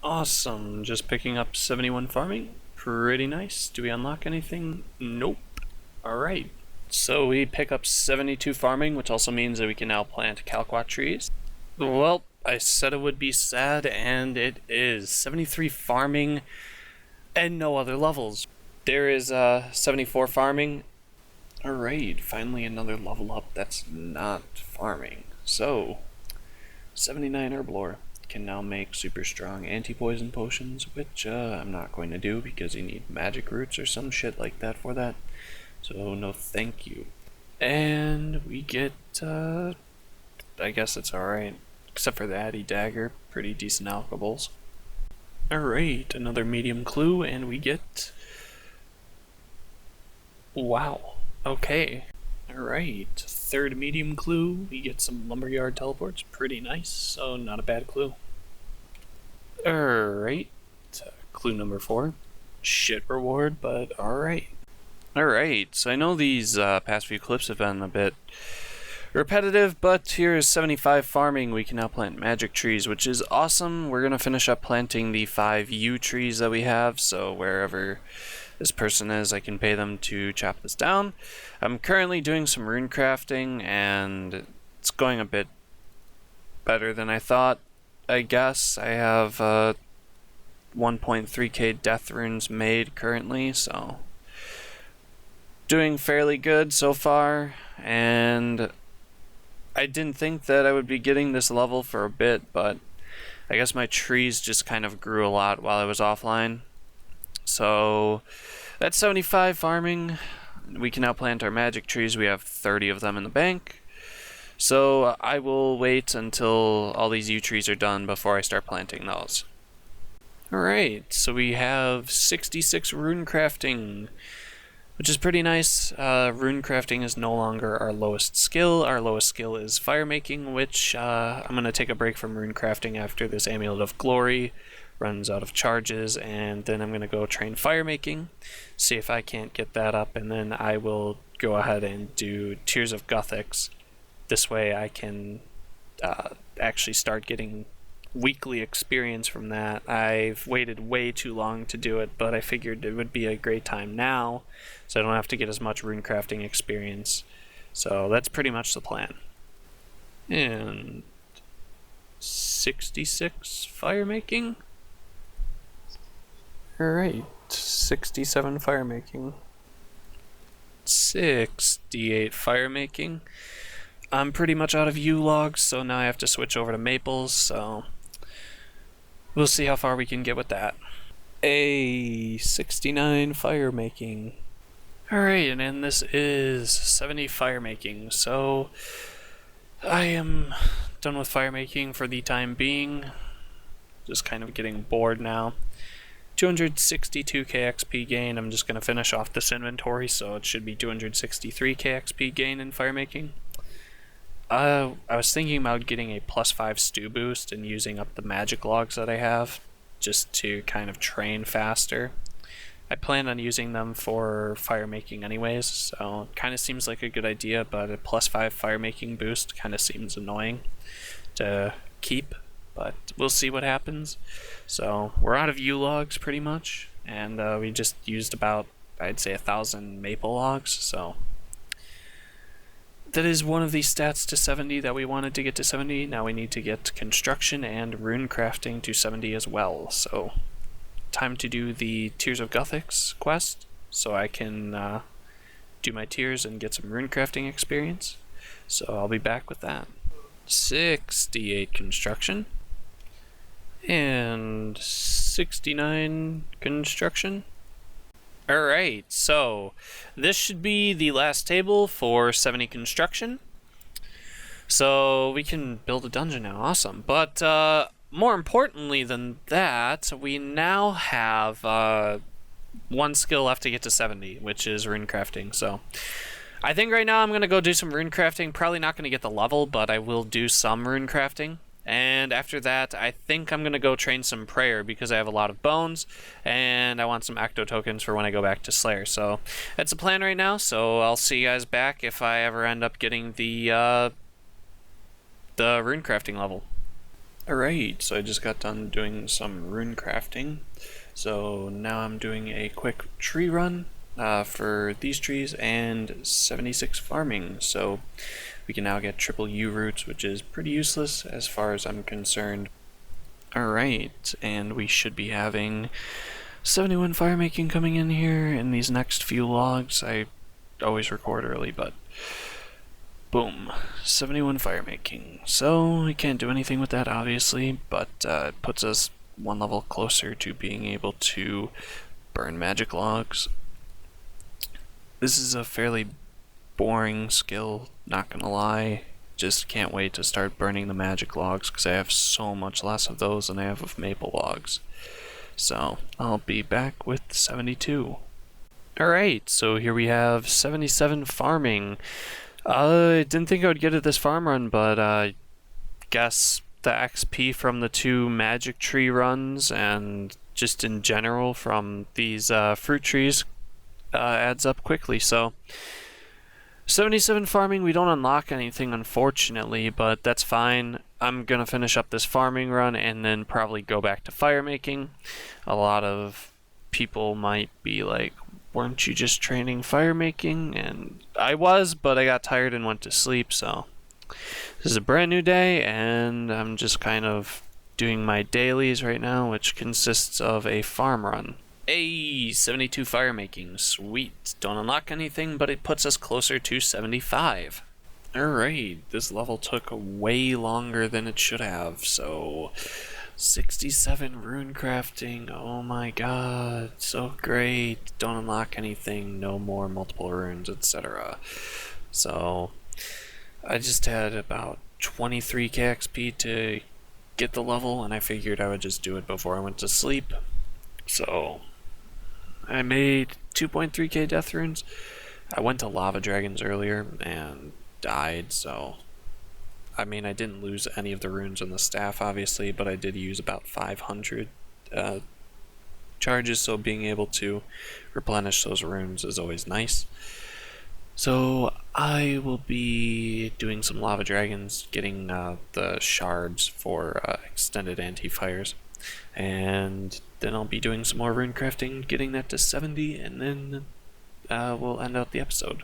Awesome. Just picking up 71 farming. Pretty nice. Do we unlock anything? Nope. Alright. So we pick up 72 farming, which also means that we can now plant calquat trees. Well, I said it would be sad, and it is. 73 farming and no other levels. There is 74 farming. Alright, finally another level up that's not farming. So, 79 herblore can now make super strong anti-poison potions, which I'm not going to do because you need magic roots or some shit like that for that. So no thank you. And we get, I guess it's alright. Except for the Addy Dagger, pretty decent alcohols. Alright, another medium clue, and we get... Wow. Okay. Alright, third medium clue, we get some lumberyard teleports, pretty nice, so not a bad clue. Alright, clue number 4, shit reward, but alright. Alright, so I know these past few clips have been a bit repetitive, but here's 75 farming. We can now plant magic trees, which is awesome. We're going to finish up planting the 5 yew trees that we have, so wherever this person is, I can pay them to chop this down. I'm currently doing some runecrafting, and it's going a bit better than I thought, I guess. I have 1.3k death runes made currently, so doing fairly good so far, and I didn't think that I would be getting this level for a bit, but I guess my trees just kind of grew a lot while I was offline. So that's 75 farming. We can now plant our magic trees. We have 30 of them in the bank. So I will wait until all these yew trees are done before I start planting those. Alright, so we have 66 runecrafting, which is pretty nice. Runecrafting is no longer our lowest skill. Our lowest skill is firemaking, which I'm going to take a break from runecrafting after this Amulet of Glory runs out of charges, and then I'm going to go train firemaking, see if I can't get that up, and then I will go ahead and do Tears of Gothics. This way I can actually start getting weekly experience from that. I've waited way too long to do it, but I figured it would be a great time now, so I don't have to get as much runecrafting experience. So that's pretty much the plan. And 66 firemaking? Alright, 67 firemaking. 68 firemaking. I'm pretty much out of yew logs, so now I have to switch over to maples, so we'll see how far we can get with that. 69 firemaking. Alright, and then this is 70 firemaking, so I am done with firemaking for the time being. Just kind of getting bored now. 262k XP gain. I'm just going to finish off this inventory, so it should be 263k XP gain in firemaking. I was thinking about getting a +5 stew boost and using up the magic logs that I have just to kind of train faster. I plan on using them for firemaking anyways, so it kind of seems like a good idea, but a +5 firemaking boost kind of seems annoying to keep, but we'll see what happens. So we're out of yew logs pretty much, and we just used about, I'd say, 1,000 maple logs, so that is one of the stats to 70 that we wanted to get to 70. Now we need to get construction and runecrafting to 70 as well. So time to do the Tears of Gothics quest so I can do my tears and get some runecrafting experience. So I'll be back with that. 68 construction and 69 construction. Alright, so this should be the last table for 70 construction. So we can build a dungeon now, awesome. But more importantly than that, we now have one skill left to get to 70, which is runecrafting. So I think right now I'm going to go do some runecrafting. Probably not going to get the level, but I will do some runecrafting. And after that, I think I'm going to go train some prayer because I have a lot of bones, and I want some Acto tokens for when I go back to Slayer. So that's the plan right now, so I'll see you guys back if I ever end up getting the runecrafting level. Alright, so I just got done doing some rune crafting. So now I'm doing a quick tree run for these trees and 76 farming. So we can now get triple U roots, which is pretty useless as far as I'm concerned. Alright, and we should be having 71 firemaking coming in here in these next few logs. I always record early, but boom, 71 firemaking. So we can't do anything with that, obviously, but it puts us one level closer to being able to burn magic logs. This is a fairly boring skill, not gonna lie. Just can't wait to start burning the magic logs because I have so much less of those than I have of maple logs. So I'll be back with 72. Alright, so here we have 77 farming. I didn't think I would get it this farm run, but I guess the XP from the 2 magic tree runs and just in general from these fruit trees adds up quickly. So 77 farming, we don't unlock anything unfortunately, but that's fine. I'm gonna finish up this farming run and then probably go back to firemaking. A lot of people might be like, weren't you just training firemaking? And I was, but I got tired and went to sleep, so this is a brand new day, and I'm just kind of doing my dailies right now, which consists of a farm run. Hey, 72 firemaking, sweet. Don't unlock anything, but it puts us closer to 75. Alright, this level took way longer than it should have, so 67 runecrafting, oh my god, so great. Don't unlock anything, no more multiple runes, etc. So I just had about 23k XP to get the level, and I figured I would just do it before I went to sleep. So I made 2.3k death runes. I went to lava dragons earlier and died, so I mean, I didn't lose any of the runes on the staff, obviously, but I did use about 500 charges, so being able to replenish those runes is always nice. So I will be doing some lava dragons, getting the shards for extended anti-fires, and then I'll be doing some more rune crafting, getting that to 70, and then we'll end out the episode.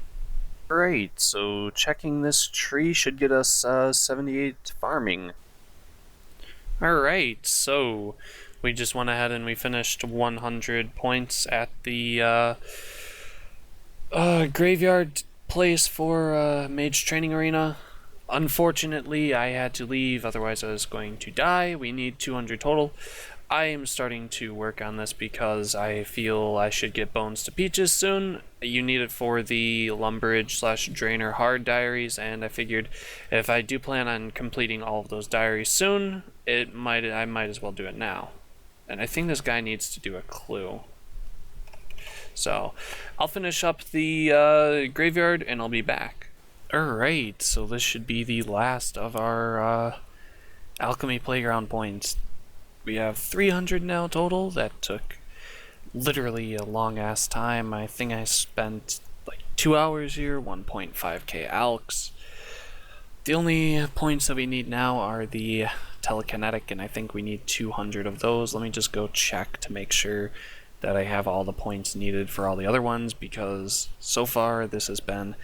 Alright, so checking this tree should get us 78 farming. Alright, so we just went ahead and we finished 100 points at the graveyard place for Mage Training Arena. Unfortunately, I had to leave, otherwise I was going to die. We need 200 total. I am starting to work on this because I feel I should get bones to peaches soon. You need it for the Lumberage / Drainer hard diaries, and I figured if I do plan on completing all of those diaries soon, I might as well do it now. And I think this guy needs to do a clue. So I'll finish up the graveyard and I'll be back. Alright, so this should be the last of our alchemy playground points. We have 300 now total. That took literally a long ass time. I think I spent like 2 hours here, 1.5k alks. The only points that we need now are the telekinetic, and I think we need 200 of those. Let me just go check to make sure that I have all the points needed for all the other ones, because so far this has been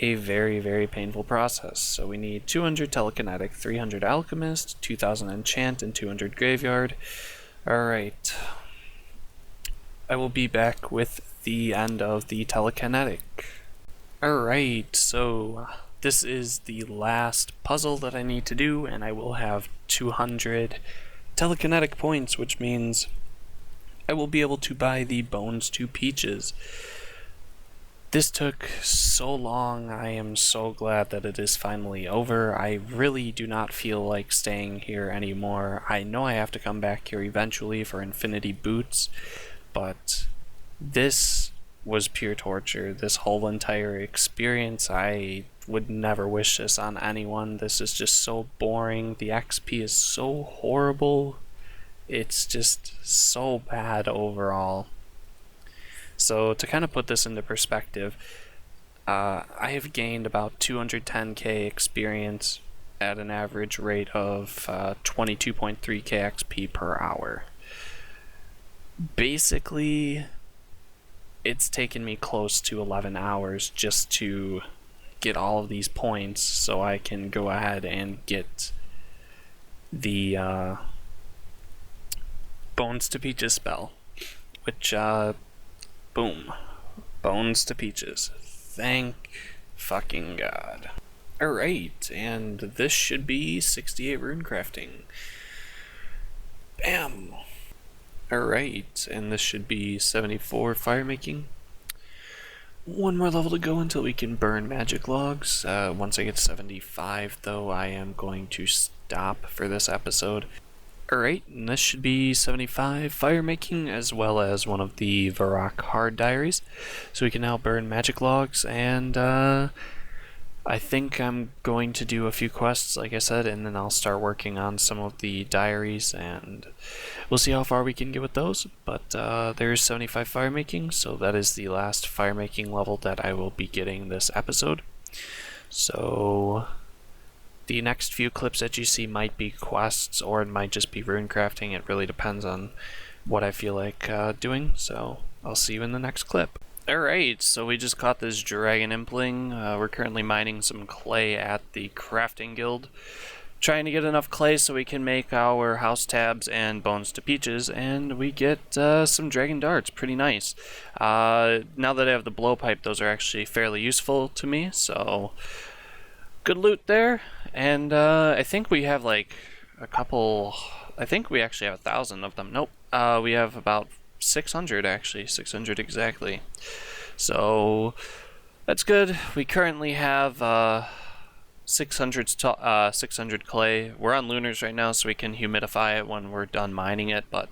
a very, very painful process. So we need 200 telekinetic, 300 alchemist, 2000 enchant, and 200 graveyard. Alright. I will be back with the end of the telekinetic. Alright, so this is the last puzzle that I need to do, and I will have 200 telekinetic points, which means I will be able to buy the bones to peaches. This took so long. I am so glad that it is finally over. I really do not feel like staying here anymore. I know I have to come back here eventually for infinity boots, but this was pure torture. This whole entire experience, I would never wish this on anyone. This is just so boring. The XP is so horrible. It's just so bad overall. So to kind of put this into perspective, I have gained about 210k experience at an average rate of 22.3 kxp per hour. Basically, it's taken me close to 11 hours just to get all of these points so I can go ahead and get the Bones to Peaches spell, which, boom, Bones to Peaches. Thank fucking God. Alright, and this should be 68 Runecrafting. Bam! Alright, and this should be 74 Firemaking. One more level to go until we can burn magic logs. Once I get 75, though, I am going to stop for this episode. Alright, and this should be 75 Firemaking, as well as one of the Varrock Hard Diaries. So we can now burn magic logs, and I think I'm going to do a few quests, like I said, and then I'll start working on some of the diaries, and we'll see how far we can get with those. But there's 75 Firemaking, so that is the last Firemaking level that I will be getting this episode. So the next few clips that you see might be quests, or it might just be runecrafting. It really depends on what I feel like doing, so I'll see you in the next clip. Alright, so we just caught this dragon impling. We're currently mining some clay at the crafting guild, trying to get enough clay so we can make our house tabs and Bones to Peaches, and we get some dragon darts. Pretty nice. Now that I have the blowpipe, those are actually fairly useful to me, so good loot there. And I think we have like a couple, I think we actually have 1,000 of them. Nope, we have about 600 actually, 600 exactly. So that's good. We currently have 600 clay. We're on lunars right now, so we can humidify it when we're done mining it, but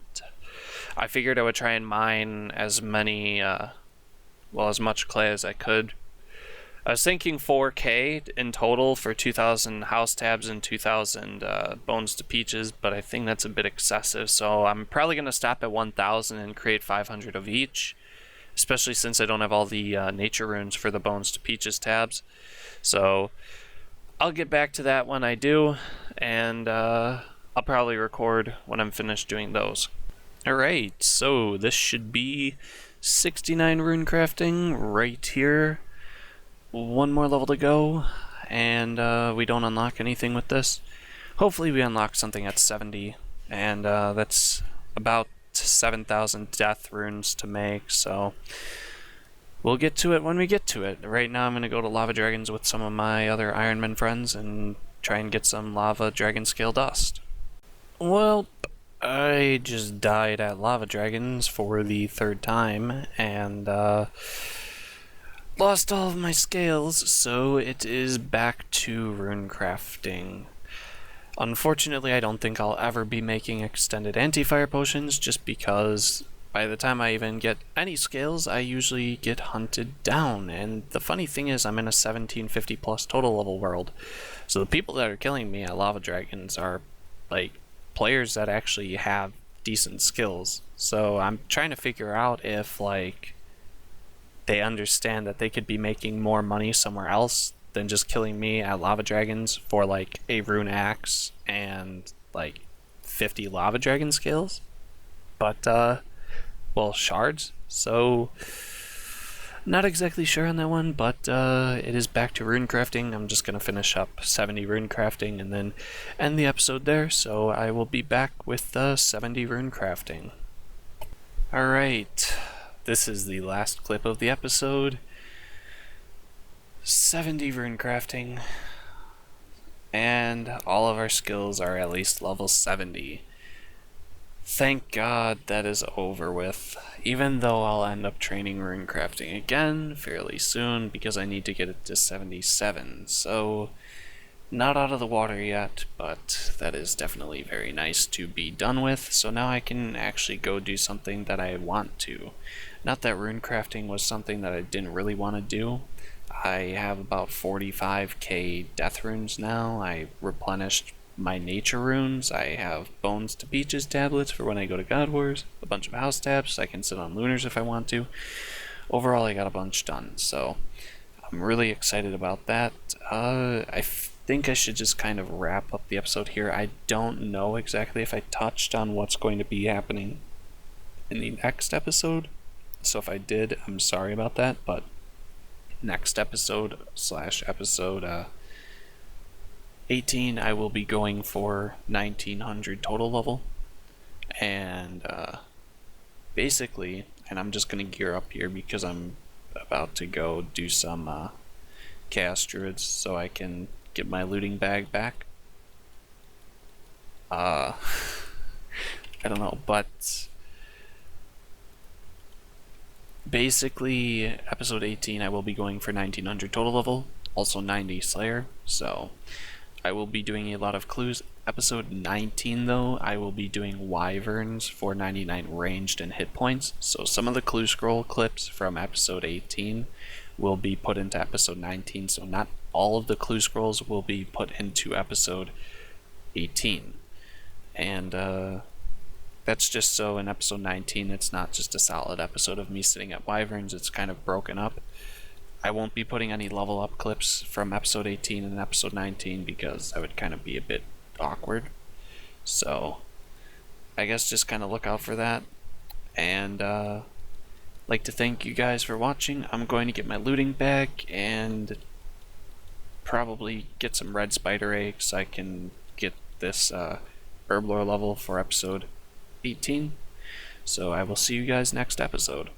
I figured I would try and mine as many, as much clay as I could. I was thinking 4K in total for 2,000 house tabs and 2,000 Bones to Peaches, but I think that's a bit excessive, so I'm probably going to stop at 1,000 and create 500 of each, especially since I don't have all the nature runes for the Bones to Peaches tabs. So I'll get back to that when I do, and I'll probably record when I'm finished doing those. Alright, so this should be 69 Runecrafting right here. One more level to go, and we don't unlock anything with this. Hopefully we unlock something at 70, and that's about 7,000 death runes to make, so we'll get to it when we get to it. Right now I'm going to go to Lava Dragons with some of my other Ironman friends and try and get some Lava Dragon Scale Dust. Well, I just died at Lava Dragons for the 3rd time, and lost all of my scales, so it is back to runecrafting. Unfortunately, I don't think I'll ever be making extended anti-fire potions, just because by the time I even get any scales, I usually get hunted down. And the funny thing is, I'm in a 1750 plus total level world, so the people that are killing me at Lava Dragons are like players that actually have decent skills. So I'm trying to figure out if like they understand that they could be making more money somewhere else than just killing me at Lava Dragons for like a rune axe and like 50 Lava Dragon scales. But, well, shards. So, not exactly sure on that one, but it is back to runecrafting. I'm just going to finish up 70 runecrafting and then end the episode there. So I will be back with 70 runecrafting. Alright. This is the last clip of the episode. 70 runecrafting. And all of our skills are at least level 70. Thank God that is over with. Even though I'll end up training runecrafting again fairly soon because I need to get it to 77. So, not out of the water yet, but that is definitely very nice to be done with. So now I can actually go do something that I want to. Not that runecrafting was something that I didn't really want to do. I have about 45k death runes now. I replenished my nature runes. I have Bones to Peaches tablets for when I go to God Wars. A bunch of house tabs. I can sit on lunars if I want to. Overall, I got a bunch done, so I'm really excited about that. I think I should just kind of wrap up the episode here. I don't know exactly if I touched on what's going to be happening in the next episode, so if I did, I'm sorry about that, but next episode / episode 18, I will be going for 1900 total level, and basically, and I'm just going to gear up here because I'm about to go do some chaos druids so I can get my looting bag back. I don't know, but basically episode 18 I will be going for 1900 total level, also 90 slayer, so I will be doing a lot of clues. Episode 19 though, I will be doing wyverns for 99 ranged and hit points, so some of the clue scroll clips from episode 18 will be put into episode 19, so not all of the clue scrolls will be put into episode 18. And that's just so in episode 19 it's not just a solid episode of me sitting at wyverns, it's kind of broken up. I won't be putting any level up clips from episode 18 and episode 19 because that would kind of be a bit awkward. So I guess just kind of look out for that. And like to thank you guys for watching. I'm going to get my looting bag and probably get some red spider eggs so I can get this herb lore level for episode 18. So I will see you guys next episode.